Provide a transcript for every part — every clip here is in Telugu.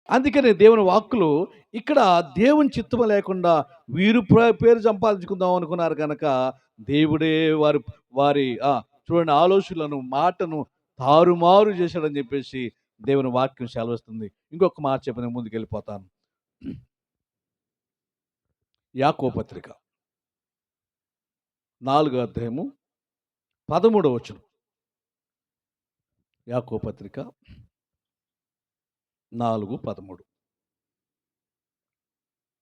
అందుకనే దేవుని వాక్కులు ఇక్కడ దేవుని చిత్తము లేకుండా వీరు పేరు సంపాదించుకుందాం అనుకున్నారు కనుక దేవుడే వారి వారి చూడండి ఆలోచనలను మాటను తారుమారు చేశాడని చెప్పేసి దేవుని వాక్యం సెలవిస్తుంది. ఇంకొక మాట చెప్పి నేను ముందుకు వెళ్ళిపోతాను. యాకోబు పత్రిక 4వ అధ్యాయము 13వ వచనం. యాకోబు పత్రిక 4:13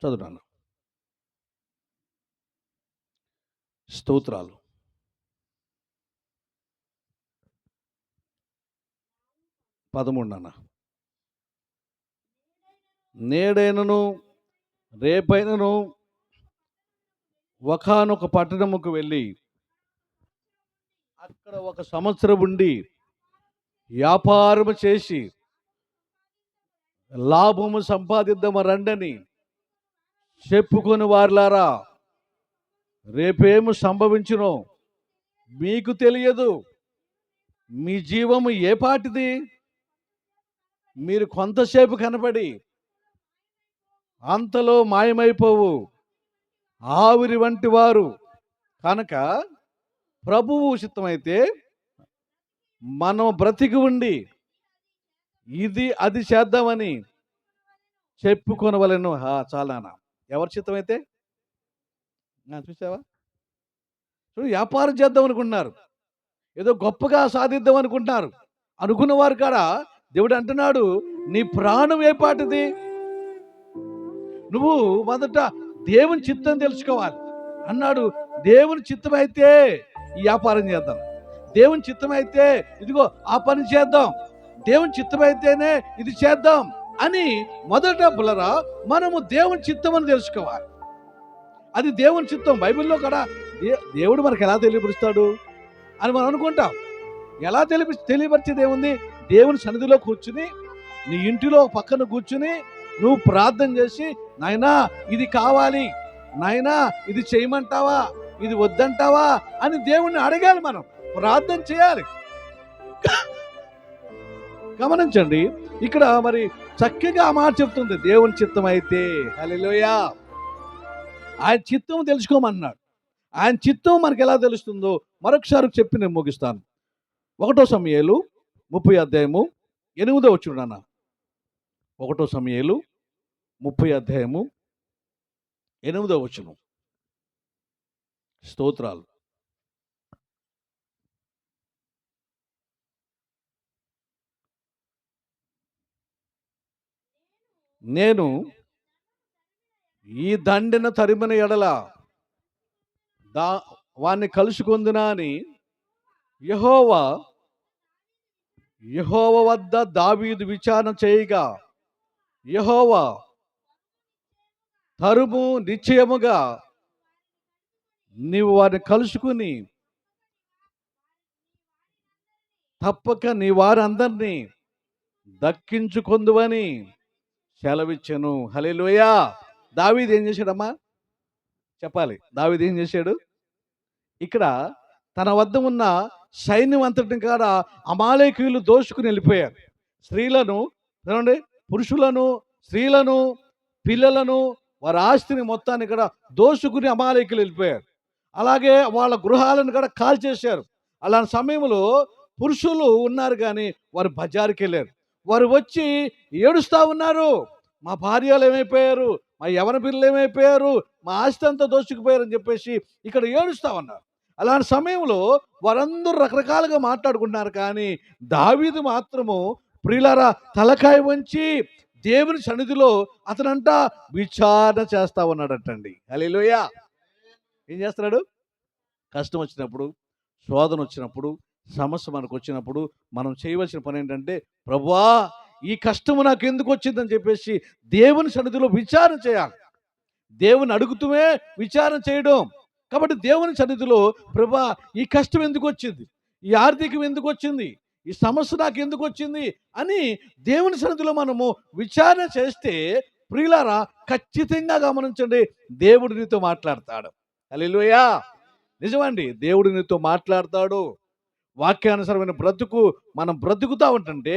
చదువుతాను. స్తోత్రాలు. నాన్న, నేడైనను రేపైనను ఒకానొక పట్టణముకు వెళ్ళి అక్కడ 1 సంవత్సరం ఉండి వ్యాపారము చేసి లాభము సంపాదిద్దాము రండని చెప్పుకొని వారులారా, రేపేమి సంభవించునో మీకు తెలియదు. మీ జీవము ఏ పాటిది? మీరు కొంతసేపు కనపడి అంతలో మాయమైపోవు ఆవిరి వంటి వారు. కనుక ప్రభువు చిత్తమైతే మనం బ్రతికి ఉండి ఇది అది చేద్దామని చెప్పుకొనవలెను. చాలానా? ఎవరి చిత్తమైతే? చూసావా? చూడు, వ్యాపారం చేద్దాం అనుకుంటున్నారు, ఏదో గొప్పగా సాధిద్దాం అనుకుంటున్నారు. అనుకున్నవారు కాడ దేవుడు అంటున్నాడు, నీ ప్రాణం ఏ పాటిది? నువ్వు మొదట దేవుని చిత్తం తెలుసుకోవాలి అన్నాడు. దేవుని చిత్తమైతే ఈ వ్యాపారం చేద్దాం, దేవుని చిత్తమైతే ఇదిగో ఆ పని చేద్దాం, దేవుని చిత్తమైతేనే ఇది చేద్దాం అని మొదట బులరా మనము దేవుని చిత్తం అని తెలుసుకోవాలి. అది దేవుని చిత్తం. బైబిల్లో కూడా దేవుడు మనకు ఎలా తెలియపరుస్తాడు అని మనం అనుకుంటాం. ఎలా తెలియపరిచేది ఏముంది? దేవుని సన్నిధిలో కూర్చుని, నీ ఇంటిలో పక్కన కూర్చుని నువ్వు ప్రార్థన చేసి, నాయనా ఇది కావాలి, నాయనా ఇది చేయమంటావా, ఇది వద్దంటావా అని దేవుణ్ణి అడగాలి. మనం ప్రార్థన చేయాలి. గమనించండి, ఇక్కడ మరి చక్కగా ఆ మాట చెప్తుంది, దేవుని చిత్తం అయితే. హల్లెలూయా. ఆయన చిత్తం తెలుసుకోమన్నాడు. ఆయన చిత్తం మనకి ఎలా తెలుస్తుందో మరొకసారి చెప్పి నేను ముగిస్తాను. 1 సమూయేలు 30వ అధ్యాయము 8వ వచనం నాన్న. 1 సమూయేలు 30వ అధ్యాయము 8వ వచనం. స్తోత్రాలు. నేను ఈ దండెన తరిమిన ఎడల వాణ్ణి కలుసుకొందునా అని యెహోవా వద్ద దావీదు విచారణ చేయగా, యెహోవా తరుము నిశ్చయముగా నీవు వారిని కలుసుకుని తప్పక నీ వారందరినీ దక్కించుకొందువని సెలవిచ్చెను. హల్లెలూయా. దావీదు ఏం చేశాడమ్మా? చెప్పాలి. దావీదు ఏం చేశాడు? ఇక్కడ తన వద్ద ఉన్న సైన్యం అంతటిని కాడ అమాలేకీయులు దోచుకుని వెళ్ళిపోయారు. స్త్రీలను, పురుషులను, స్త్రీలను, పిల్లలను, వారి ఆస్తిని మొత్తాన్ని కూడా దోచుకుని అమాలేకీయులు వెళ్ళిపోయారు. అలాగే వాళ్ళ గృహాలను కూడా కాల్చేశారు. అలాంటి సమయంలో పురుషులు ఉన్నారు కానీ వారు బజారుకి వెళ్ళారు. వారు వచ్చి ఏడుస్తూ ఉన్నారు, మా భార్యలు ఏమైపోయారు, మా యవన పిల్లలు ఏమైపోయారు, మా ఆస్తి అంతా దోచుకుపోయారని చెప్పేసి ఇక్కడ ఏడుస్తూ ఉన్నారు. అలాంటి సమయంలో వారందరూ రకరకాలుగా మాట్లాడుకుంటున్నారు. కానీ దావీదు మాత్రము ప్రియులారా తలకాయ వంచి దేవుని సన్నిధిలో అతనంట విచారణ చేస్తా ఉన్నాడటండి. హల్లెలూయా. ఏం చేస్తున్నాడు? కష్టం వచ్చినప్పుడు, శోధన వచ్చినప్పుడు, సమస్య మనకు వచ్చినప్పుడు మనం చేయవలసిన పని ఏంటంటే, ప్రభువా ఈ కష్టము నాకు ఎందుకు వచ్చిందని చెప్పేసి దేవుని సన్నిధిలో విచారణ చేయాలి. దేవుని అడుగుతూనే విచారణ చేయడం. కాబట్టి దేవుని సన్నిధిలో, ప్రభువా ఈ కష్టం ఎందుకు వచ్చింది, ఈ ఆర్థికం ఎందుకు వచ్చింది, ఈ సమస్య నాకు ఎందుకు వచ్చింది అని దేవుని సన్నిధిలో మనము విచారణ చేస్తే ప్రియులారా ఖచ్చితంగా గమనించండి, దేవుడు నీతో మాట్లాడతాడు. హల్లెలూయా. నిజమండి, దేవుడు నీతో మాట్లాడతాడు. వాక్యానుసారమైన బ్రతుకు మనం బ్రతుకుతా ఉంటుంటే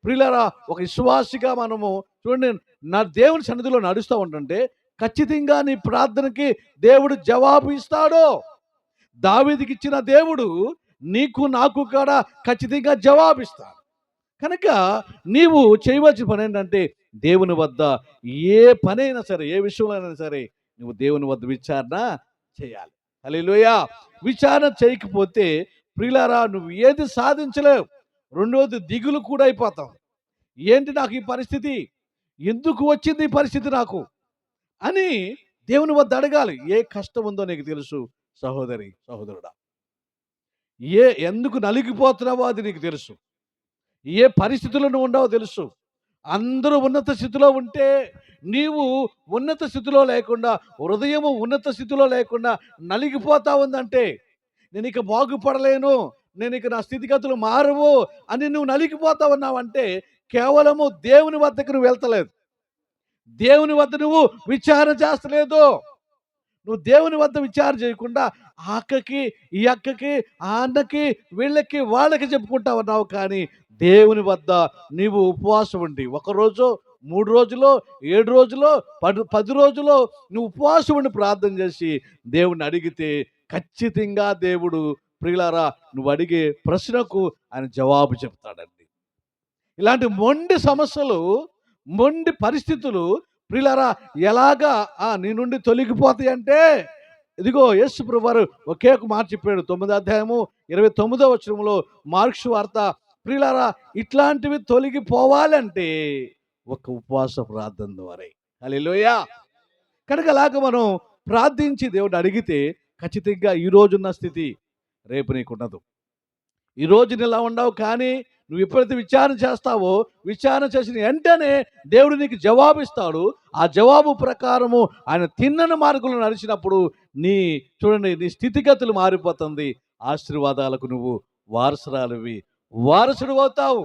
ప్రియులారా, ఒక విశ్వాసిగా మనము చూడండి, నా దేవుని సన్నిధిలో నడుస్తూ ఉంటుంటే ఖచ్చితంగా నీ ప్రార్థనకి దేవుడు జవాబు ఇస్తాడు. దావీదుకి ఇచ్చిన దేవుడు నీకు నాకు కూడా ఖచ్చితంగా జవాబిస్తాడు. కనుక నీవు చేయవలసిన పని ఏంటంటే దేవుని వద్ద ఏ పనైనా సరే, ఏ విషయంలో అయినా సరే నువ్వు దేవుని వద్ద విచారణ చేయాలి. హల్లెలూయా. విచారణ చేయకపోతే ప్రియులారా, నువ్వు ఏది సాధించలేవు. రెండోది, దిగులు కూడా అయిపోతాం. ఏంటి నాకు ఈ పరిస్థితి, ఎందుకు వచ్చింది ఈ పరిస్థితి నాకు అని దేవుని వద్ద అడగాలి. ఏ కష్టం ఉందో నీకు తెలుసు సహోదరి, సహోదరుడా. ఎందుకు నలిగిపోతున్నావో అది నీకు తెలుసు. ఏ పరిస్థితుల్లో నువ్వు ఉండవో తెలుసు. అందరూ ఉన్నత స్థితిలో ఉంటే నీవు ఉన్నత స్థితిలో లేకుండా, హృదయము ఉన్నత స్థితిలో లేకుండా నలిగిపోతా ఉందంటే, నేను ఇక బాగుపడలేను, నేను ఇక నా స్థితిగతులు మారవు అని నువ్వు నలిగిపోతా ఉన్నావంటే కేవలము దేవుని వద్దకు నువ్వు వెళ్తలేదు. దేవుని వద్ద నువ్వు విచారణ చేస్తలేదు. నువ్వు దేవుని వద్ద విచారణ చేయకుండా ఆ అక్కకి, ఈ అక్కకి, ఆ అన్నకి, వీళ్ళకి, వాళ్ళకి చెప్పుకుంటా ఉన్నావు. కానీ దేవుని వద్ద నీవు ఉపవాసం ఉండి, 1 రోజు, 3 రోజులో, 7 రోజులో, 10 రోజులో నువ్వు ఉపవాసం ఉండి ప్రార్థన చేసి దేవుణ్ణి అడిగితే ఖచ్చితంగా దేవుడు ప్రియులారా నువ్వు అడిగే ప్రశ్నకు ఆయన జవాబు చెప్తాడండి. ఇలాంటి మొండి సమస్యలు, మొండి పరిస్థితులు ప్రియులారా ఎలాగా నీ నుండి తొలగిపోతాయి అంటే, ఇదిగో యేసు ప్రభువారు ఒకే ఒక మాట చెప్పాడు. 9వ అధ్యాయము 29వ వచనంలో, మార్కు వార్త. ప్రియులారా, ఇట్లాంటివి తొలగిపోవాలంటే ఒక ఉపవాస ప్రార్థన ద్వారా. హల్లెలూయా. కనుక అలాగ మనం ప్రార్థించి దేవుడు అడిగితే ఖచ్చితంగా ఈ రోజున్న స్థితి రేపు నీకు ఉండదు. ఈ రోజు ఇలా ఉండవు. కానీ నువ్వు ఎప్పుడైతే విచారణ చేస్తావో, విచారణ చేసిన వెంటనే దేవుడు నీకు జవాబిస్తాడు. ఆ జవాబు ప్రకారము ఆయన తిన్నని మార్గంలో నడిచినప్పుడు చూడండి నీ స్థితిగతులు మారిపోతుంది. ఆశీర్వాదాలకు నువ్వు వారసుడు అవుతావు.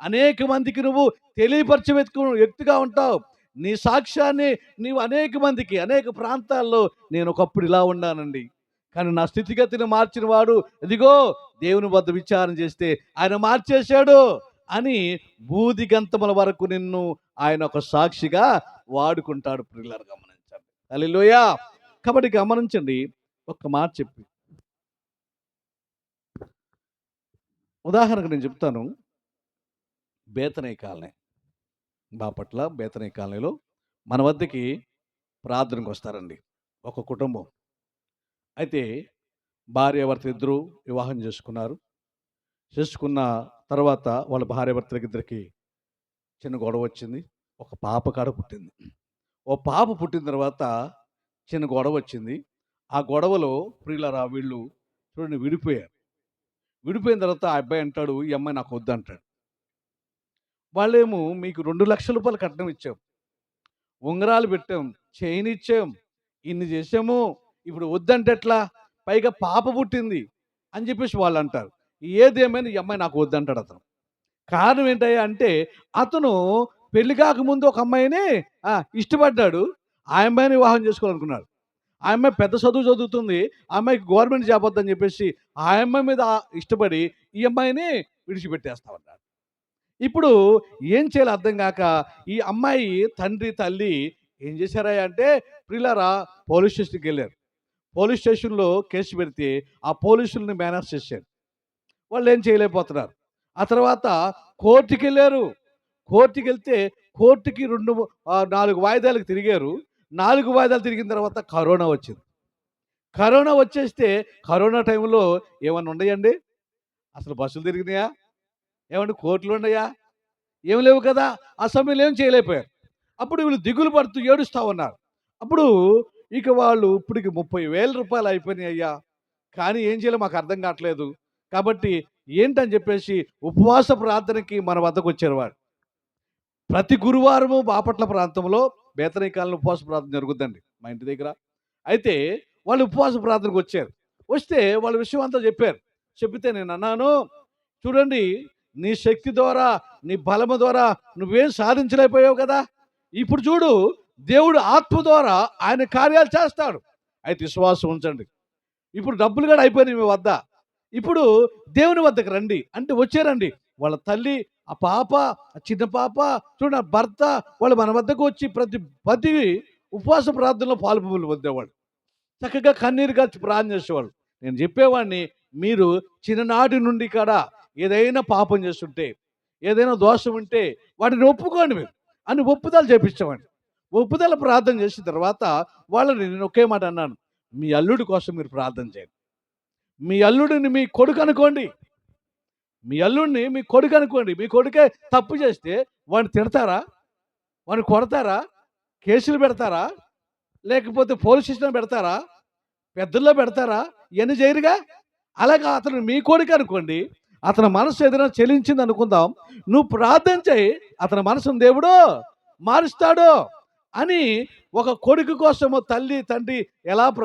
అనేక మందికి నువ్వు తెలియపరిచే వ్యక్తిగా ఉంటావు. నీ సాక్ష్యాన్ని నీవు అనేక మందికి, అనేక ప్రాంతాల్లో నేను ఒకప్పుడు ఇలా ఉన్నానండి, కానీ నా స్థితిగతిని మార్చిన వాడు ఇదిగో దేవుని వద్ద విచారణ చేస్తే ఆయన మార్చేశాడు అని బూదిగంతముల వరకు నిన్ను ఆయన ఒక సాక్షిగా వాడుకుంటాడు. ప్రియులారా, గమనించండి. హల్లెలూయా. కాబట్టి గమనించండి, ఒక్క మాట చెప్పి ఉదాహరణకు నేను చెప్తాను. బేతనయ్య కాలనీ, బాపట్ల బేతనయ్య కాలనీలో మన వద్దకి ప్రార్థనకు వస్తారండి ఒక కుటుంబం. అయితే భార్యాభర్త ఇద్దరు వివాహం చేసుకున్న తర్వాత వాళ్ళ భార్యాభర్తలకి ఇద్దరికి చిన్న గొడవ వచ్చింది. ఒక పాప కాడ పుట్టింది. ఓ పాప పుట్టిన తర్వాత చిన్న గొడవ వచ్చింది. ఆ గొడవలో ప్రియులారా వీళ్ళు చూడండి విడిపోయారు. విడిపోయిన తర్వాత ఆ అబ్బాయి అంటాడు, ఈ అమ్మాయి నాకు వద్దు అంటాడు. వాళ్ళేమో మీకు 2 లక్షల రూపాయలు కట్నం ఇచ్చాం, ఉంగరాలు పెట్టాం, చైన్ ఇచ్చాం, ఇన్ని చేసాము, ఇప్పుడు వద్దంటే ఎట్లా, పైగా పాప పుట్టింది అని చెప్పేసి వాళ్ళు అంటారు. ఏదేమైనా ఈ అమ్మాయి నాకు వద్దంటాడు అతను. కారణం ఏంటయ్యా అంటే, అతను పెళ్లి కాకముందు ఒక అమ్మాయిని ఇష్టపడ్డాడు. ఆ అమ్మాయిని వివాహం చేసుకోవాలనుకున్నాడు. ఆ అమ్మాయి పెద్ద చదువు చదువుతుంది, ఆ అమ్మాయికి గవర్నమెంట్ జాబ్ వద్దని చెప్పేసి ఆ అమ్మాయి మీద ఇష్టపడి ఈ అమ్మాయిని విడిచిపెట్టేస్తా ఉన్నాడు. ఇప్పుడు ఏం చేయాలో అర్థం కాక ఈ అమ్మాయి తండ్రి తల్లి ఏం చేశారా అంటే, ప్రియులారా పోలీస్ స్టేషన్కి వెళ్ళారు. పోలీస్ స్టేషన్లో కేసు పెడితే ఆ పోలీసుల్ని మేనేజ్ చేశారు. వాళ్ళు ఏం చేయలేకపోతున్నారు. ఆ తర్వాత కోర్టుకి వెళ్ళారు. కోర్టుకి వెళ్తే కోర్టుకి 4 వాయిదాలకు తిరిగారు. 4 వాయిదాలు తిరిగిన తర్వాత కరోనా వచ్చింది. కరోనా వచ్చేస్తే కరోనా టైంలో ఏమన్నా ఉన్నాయండి? అసలు బస్సులు తిరిగినాయా? ఏమంటే కోర్టులు ఉన్నాయా? ఏం లేవు కదా. ఆ సమయంలో ఏం చేయలేకపోయారు. అప్పుడు వీళ్ళు దిగులు పడుతూ ఏడుస్తూ ఉన్నారు. అప్పుడు ఇక వాళ్ళు ఇప్పటికి 30,000 రూపాయలు అయిపోయినాయి అయ్యా, కానీ ఏం చేయాలో మాకు అర్థం కావట్లేదు. కాబట్టి ఏంటని చెప్పేసి ఉపవాస ప్రార్థనకి మన వద్దకు వచ్చారు వాడు. ప్రతి గురువారము బాపట్ల ప్రాంతంలో బేతనయ్య కాలనీ ఉపవాస ప్రార్థన జరుగుద్దండి మా ఇంటి దగ్గర. అయితే వాళ్ళు ఉపవాస ప్రార్థనకు వచ్చారు. వస్తే వాళ్ళ విషయం అంతా చెప్పారు. చెబితే నేను అన్నాను, చూడండి నీ శక్తి ద్వారా, నీ బలము ద్వారా నువ్వేం సాధించలేకపోయావు కదా. ఇప్పుడు చూడు, దేవుడు ఆత్మ ద్వారా ఆయన కార్యాలు చేస్తాడు. అయితే విశ్వాసం ఉంచండి. ఇప్పుడు డబ్బులు కూడా అయిపోయినాయి మీ వద్ద. ఇప్పుడు దేవుని వద్దకు రండి అంటే వచ్చారండి. వాళ్ళ తల్లి, ఆ పాప, ఆ చిన్న పాప, చూడండి ఆ భర్త, వాళ్ళు మన వద్దకు వచ్చి ప్రతి ఉపవాస ప్రార్థనలో పాలు పొందేవాళ్ళు. చక్కగా కన్నీరు కార్చి ప్రార్థన చేసేవాళ్ళు. నేను చెప్పేవాడిని, మీరు చిన్ననాటి నుండి కూడా ఏదైనా పాపం చేస్తుంటే, ఏదైనా దోషం ఉంటే వాటిని ఒప్పుకోండి మీరు అని ఒప్పుదల చేపించేవాడిని. ఒప్పుదల ప్రార్థన చేసిన తర్వాత వాళ్ళని నేను ఒకే మాట అన్నాను, మీ అల్లుడి కోసం మీరు ప్రార్థన చేయండి. మీ అల్లుడిని మీ కొడుకు అనుకోండి. మీ అల్లుడిని మీ కొడుకు అనుకోండి. మీ కొడుకే తప్పు చేస్తే వాడిని తిడతారా? వాడిని కొడతారా? కేసులు పెడతారా? లేకపోతే పోలీస్ స్టేషన్‌లో పెడతారా? పెద్దల్లో పెడతారా? ఇయన్నీ చేయరుగా. అలాగా అతను మీ కొడుకు అనుకోండి. అతని మనసు ఏదైనా చెలించింది అనుకుందాం. నువ్వు ప్రార్థన చెయ్యి. అతని మనసును దేవుడు మారుస్తాడు అని ఒక కొడుకు కోసము తల్లి, తండ్రి ఎలా